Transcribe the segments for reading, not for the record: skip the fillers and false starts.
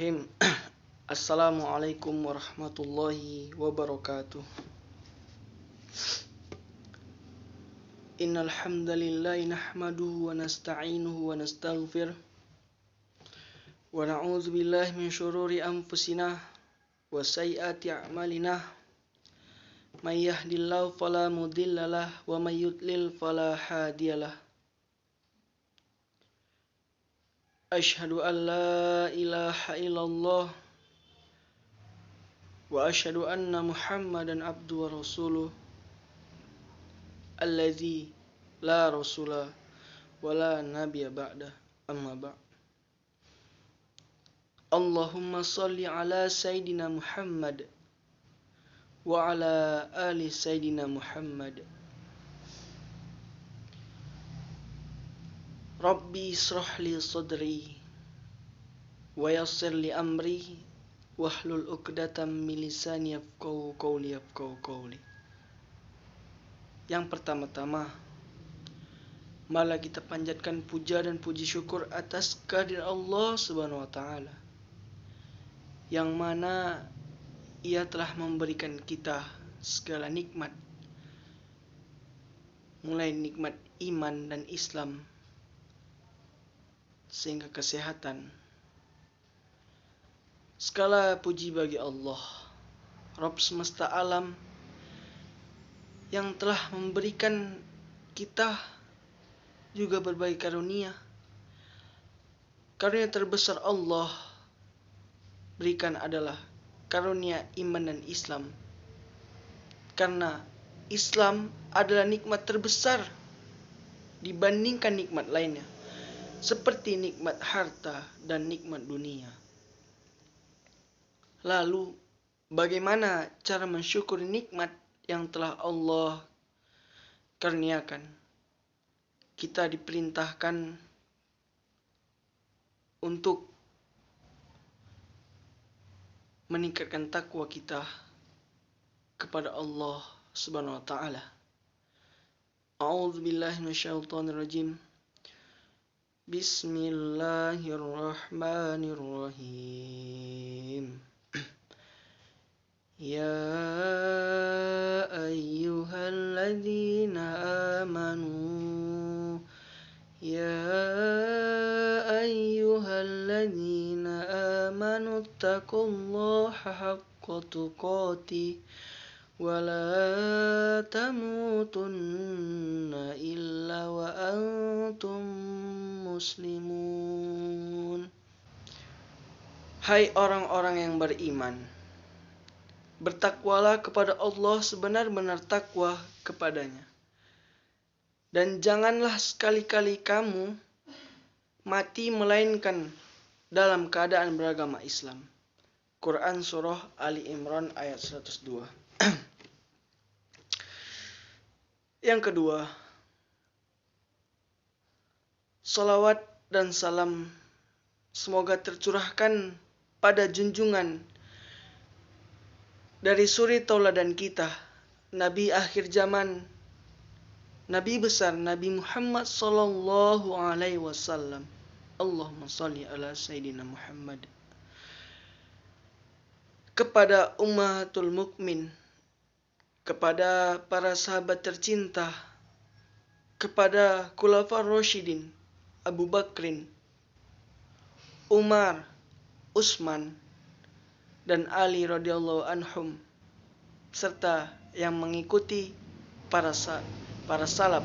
Bismillahirrahmanirrahim. Assalamualaikum warahmatullahi wabarakatuh. Innal hamdalillah nahmaduhu wa nasta'inuhu wa nastaghfir wa na'udzu billahi min syururi anfusina wa sayyiati a'malina. May yahdihillahu fala mudhillalah wa may yudlil fala hadiyalah. Asyhadu an la ilaha illallah wa asyhadu anna Muhammadan abduhu wa rasuluh allazi la rasula wa la nabiyya ba'da, amma ba'd. Allahumma salli ala Sayyidina Muhammad wa ala ali Sayyidina Muhammad. Rabbi israh li sadri wa yassir li amri wahlul 'uqdatam min lisani yafqahu qawli. Yang pertama-tama, marilah kita panjatkan puja dan puji syukur atas kehadirat Allah Subhanahu wa taala, yang mana Ia telah memberikan kita segala nikmat, mulai nikmat iman dan Islam sehingga kesehatan. Segala puji bagi Allah, Rabb semesta alam, yang telah memberikan kita juga berbagai karunia. Karunia terbesar Allah berikan adalah karunia iman dan Islam. Karena Islam adalah nikmat terbesar dibandingkan nikmat lainnya, seperti nikmat harta dan nikmat dunia. Lalu, bagaimana cara mensyukuri nikmat yang telah Allah karuniakan? Kita diperintahkan untuk meningkatkan takwa kita kepada Allah Subhanahu wa taala. A'udzubillahi minasyaitonirrajim. Bismillahirrahmanirrahim. Ya ayyuhalladzina amanu taqullaha haqqa tuqatih wa la tamutunna illa wa antum muslimun. Hai orang-orang yang beriman, bertakwalah kepada Allah sebenar-benar takwa kepadanya. Dan janganlah sekali-kali kamu mati melainkan dalam keadaan beragama Islam. Quran Surah Ali Imran ayat 102. Yang kedua, salawat dan salam semoga tercurahkan pada junjungan dari suri tauladan kita, Nabi akhir zaman, Nabi besar Nabi Muhammad sallallahu alaihi wasallam. Allahumma salli ala Sayyidina Muhammad. Kepada ummatul mukmin, kepada para sahabat tercinta, kepada Khulafaur Rasyidin, Abu Bakrin, Umar, Utsman, dan Ali radhiyallahu anhum, serta yang mengikuti para salaf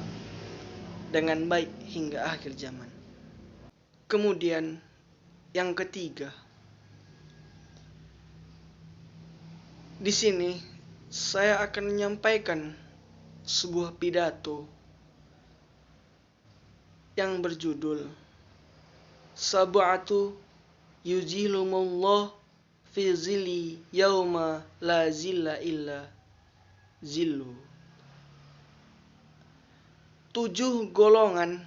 dengan baik hingga akhir zaman. Kemudian yang ketiga, di sini saya akan menyampaikan sebuah pidato yang berjudul Sab'atu yuzilumullah fi zilli yauma la zilla illa zillu. 7 golongan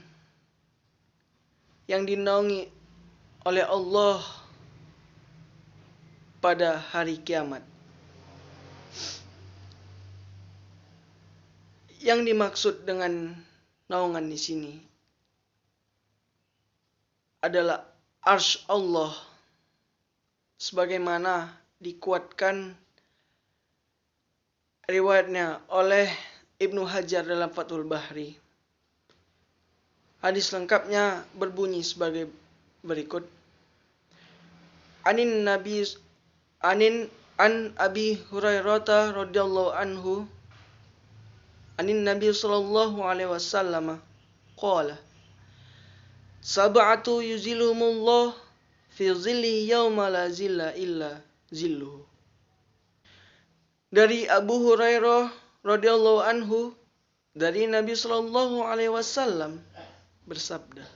yang dinaungi oleh Allah pada hari kiamat. Yang dimaksud dengan naungan di sini adalah arsy Allah sebagaimana dikuatkan riwayatnya oleh Ibnu Hajar dalam Fathul Bahri. Hadis lengkapnya berbunyi sebagai berikut. Anin Nabi an Abi Hurairah radhiyallahu anhu anin Nabi sallallahu alaihi wasallam qala sab'atu yuzilhumullah fi zilli yauma la zilla illa zilluhu. Dari Abu Hurairah radhiyallahu anhu dari Nabi sallallahu alaihi wasallam bersabda,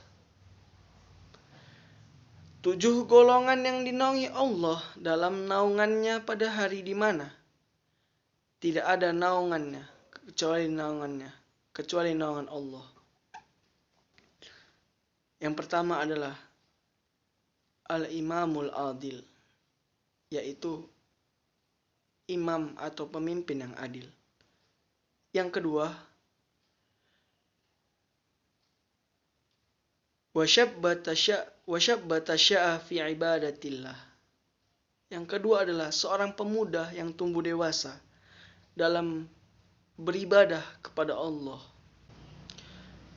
7 golongan yang dinaungi Allah dalam naungannya pada hari di mana tidak ada naungannya kecuali naungan Allah. Yang pertama adalah Al-Imamul Adil, yaitu imam atau pemimpin yang adil. Yang kedua, wasyabba tasya'a fi ibadatillah. Yang kedua adalah seorang pemuda yang tumbuh dewasa dalam beribadah kepada Allah.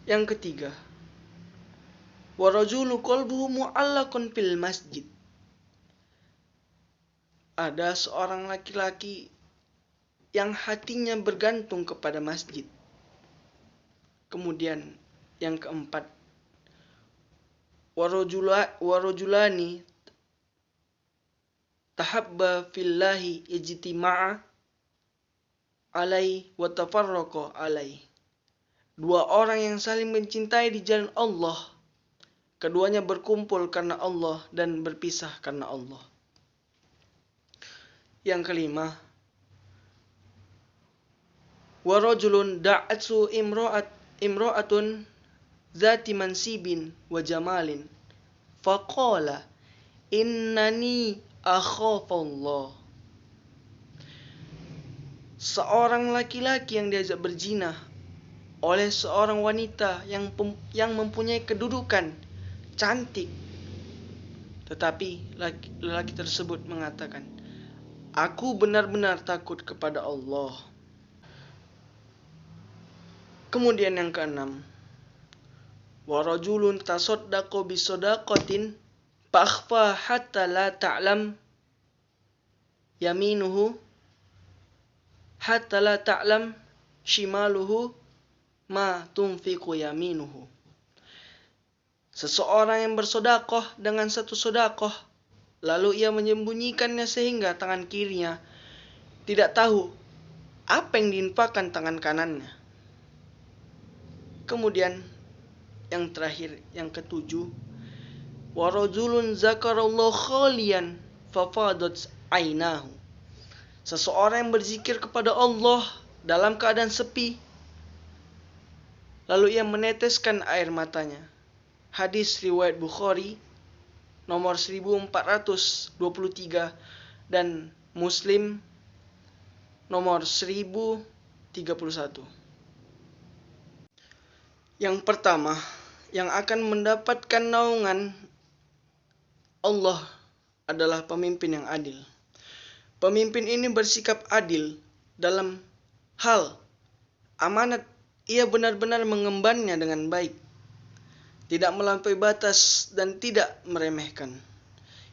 Yang ketiga, warajulu qalbuhu mu'allaqun fil masjid. Ada seorang laki-laki yang hatinya bergantung kepada masjid. Kemudian yang keempat, warajulani tahabba fillahi ijtima'a alai wa tafarraqa alai. 2 orang yang saling mencintai di jalan Allah, keduanya berkumpul karena Allah dan berpisah karena Allah. Yang kelima, wa rajulun da'atsu imra'atun zati mansibin wa jamalin faqala innani akhafallah. Seorang laki-laki yang diajak berzina oleh seorang wanita yang mempunyai kedudukan cantik, tetapi lelaki tersebut mengatakan, aku benar-benar takut kepada Allah. Kemudian yang keenam, wa rajulun tasaddaqa bi shadaqatin fakhfa hatta la ta'lam yaminuhu hatta la ta'lam shimaluhu ma tunfiqu yaminuhu. Seseorang yang bersedekah dengan satu sedekah, lalu ia menyembunyikannya sehingga tangan kirinya tidak tahu apa yang diinfakkan tangan kanannya. Kemudian yang terakhir, yang ketujuh, wa rajulun zakarallahu khaliyan fafadat ainahu. Seseorang yang berzikir kepada Allah dalam keadaan sepi, lalu ia meneteskan air matanya. Hadis riwayat Bukhari nomor 1423 dan Muslim nomor 1031. Yang pertama, yang akan mendapatkan naungan Allah adalah pemimpin yang adil. Pemimpin ini bersikap adil dalam hal amanat. Ia benar-benar mengembannya dengan baik, tidak melampaui batas dan tidak meremehkan.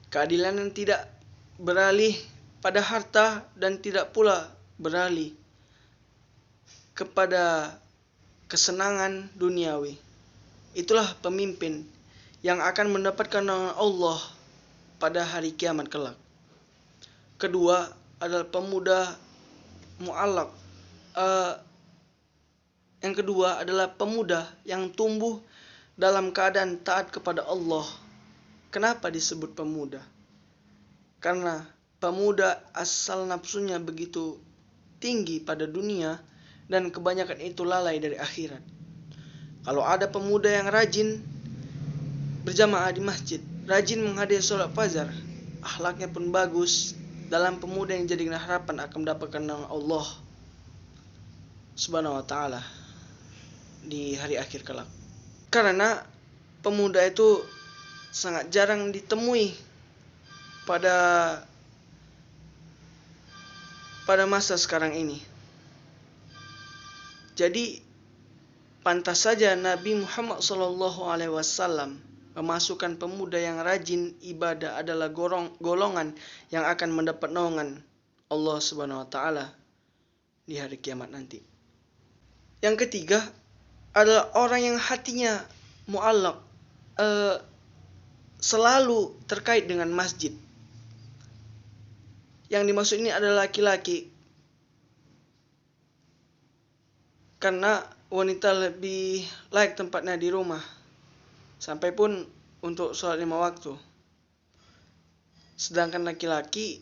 Keadilan yang tidak beralih pada harta dan tidak pula beralih kepada kesenangan duniawi. Itulah pemimpin yang akan mendapatkan naungan Allah pada hari kiamat kelak. Kedua adalah pemuda mu'allaq. Yang kedua adalah pemuda yang tumbuh dalam keadaan taat kepada Allah. Kenapa disebut pemuda? Karena pemuda asal nafsunya begitu tinggi pada dunia dan kebanyakan itu lalai dari akhirat. Kalau ada pemuda yang rajin berjamaah di masjid, rajin menghadiri sholat fajar, akhlaknya pun bagus, dalam pemuda yang jadikan harapan akan mendapatkan naungan Allah Subhanahu wa ta'ala di hari akhir kelak. Karena pemuda itu sangat jarang ditemui pada masa sekarang ini. Jadi pantas saja Nabi Muhammad SAW memasukkan pemuda yang rajin ibadah adalah golongan yang akan mendapat naungan Allah Subhanahu wa taala di hari kiamat nanti. Yang ketiga adalah orang yang hatinya mu'allaq, selalu terkait dengan masjid. Yang dimaksud ini adalah laki-laki, karena wanita lebih layak tempatnya di rumah, sampai pun untuk sholat 5 waktu. Sedangkan laki-laki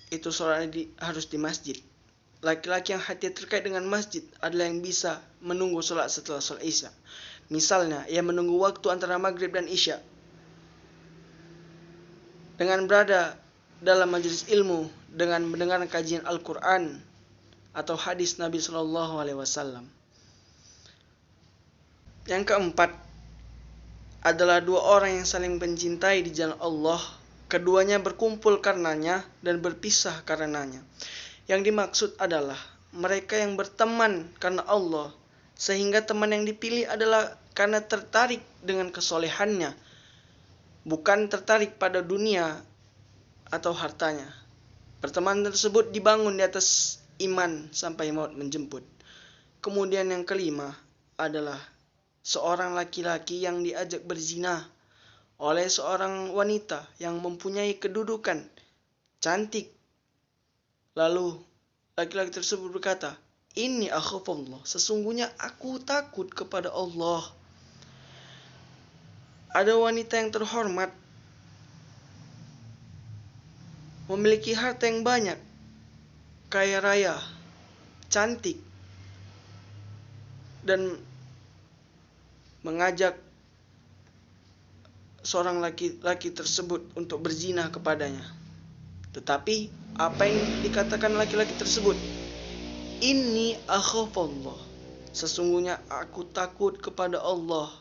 itu sholatnya harus di masjid. Laki-laki yang hati terkait dengan masjid adalah yang bisa menunggu sholat setelah sholat isya. Misalnya, ia menunggu waktu antara maghrib dan isya dengan berada dalam majelis ilmu, dengan mendengar kajian Al-Quran atau hadis Nabi SAW. Yang keempat adalah dua orang yang saling mencintai di jalan Allah. Keduanya berkumpul karenanya dan berpisah karenanya. Yang dimaksud adalah mereka yang berteman karena Allah, sehingga teman yang dipilih adalah karena tertarik dengan kesolehannya, bukan tertarik pada dunia atau hartanya. Pertemanan tersebut dibangun di atas iman sampai maut menjemput. Kemudian yang kelima adalah seorang laki-laki yang diajak berzina oleh seorang wanita yang mempunyai kedudukan cantik. Lalu laki-laki tersebut berkata, "Inni akhafullah, sesungguhnya aku takut kepada Allah." Ada wanita yang terhormat, memiliki harta yang banyak, kaya raya, cantik, dan mengajak seorang laki-laki tersebut untuk berzina kepadanya. Tetapi apa yang dikatakan laki-laki tersebut? Inni akhafullah, sesungguhnya aku takut kepada Allah.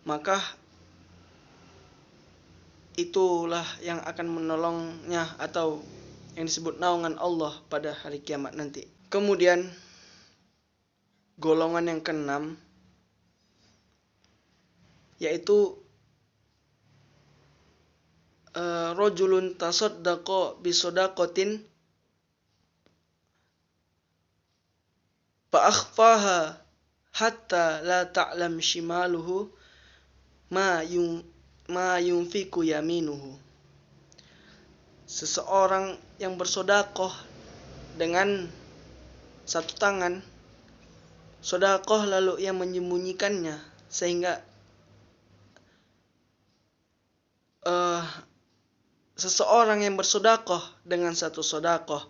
Maka itulah yang akan menolongnya atau yang disebut naungan Allah pada hari kiamat nanti. Kemudian golongan yang keenam yaitu rajulun tasaddaqa bisadaqatin fa akhfaha hatta la ta'lam shimaluhu ma yunfiku yaminuhu. Seseorang yang bersedekah dengan satu tangan, sedekah lalu ia menyembunyikannya sehingga seseorang yang bersedekah dengan satu sedekah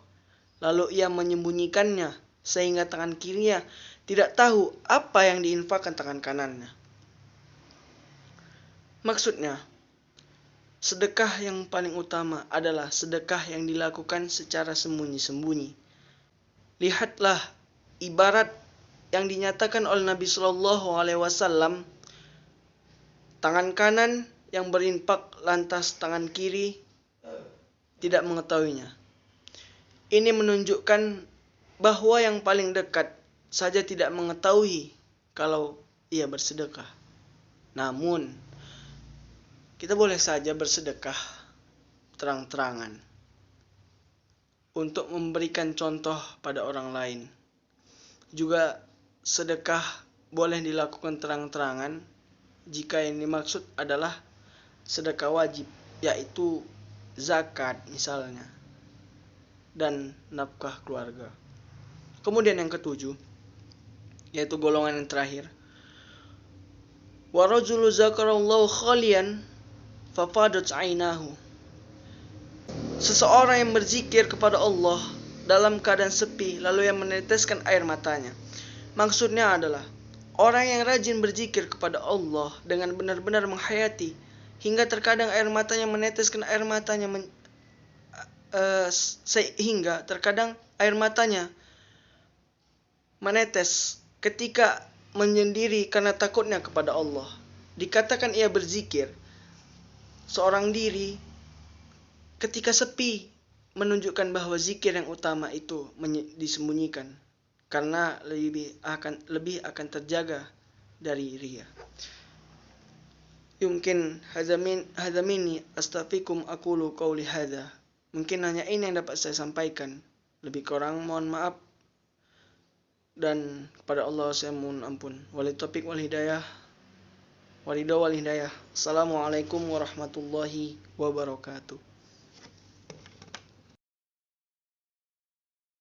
lalu ia menyembunyikannya sehingga tangan kirinya tidak tahu apa yang diinfakkan tangan kanannya. Maksudnya, sedekah yang paling utama adalah sedekah yang dilakukan secara sembunyi-sembunyi. Lihatlah ibarat yang dinyatakan oleh Nabi SAW, tangan kanan yang berinfak lantas tangan kiri tidak mengetahuinya. Ini menunjukkan bahwa yang paling dekat saja tidak mengetahui kalau ia bersedekah. Namun, kita boleh saja bersedekah terang-terangan untuk memberikan contoh pada orang lain. Juga sedekah boleh dilakukan terang-terangan jika yang dimaksud adalah sedekah wajib, yaitu zakat misalnya, dan nafkah keluarga. Kemudian yang ketujuh, yaitu golongan yang terakhir, wa rajulu zakarallahu khalian fafadat ainahu. Seseorang yang berzikir kepada Allah dalam keadaan sepi lalu yang meneteskan air matanya. Maksudnya adalah orang yang rajin berzikir kepada Allah dengan benar-benar menghayati hingga terkadang air matanya meneteskan air matanya sehingga terkadang air matanya menetes ketika menyendiri karena takutnya kepada Allah. Dikatakan ia berzikir seorang diri ketika sepi menunjukkan bahwa zikir yang utama itu disembunyikan, karena lebih akan terjaga dari riya. Yumkin hadza minni astafikum aqulu qawli hadza. Mungkin hanya ini yang dapat saya sampaikan. Lebih kurang mohon maaf, dan kepada Allah saya mohon ampun. Walil taufiq wal hidayah. Assalamualaikum warahmatullahi wabarakatuh.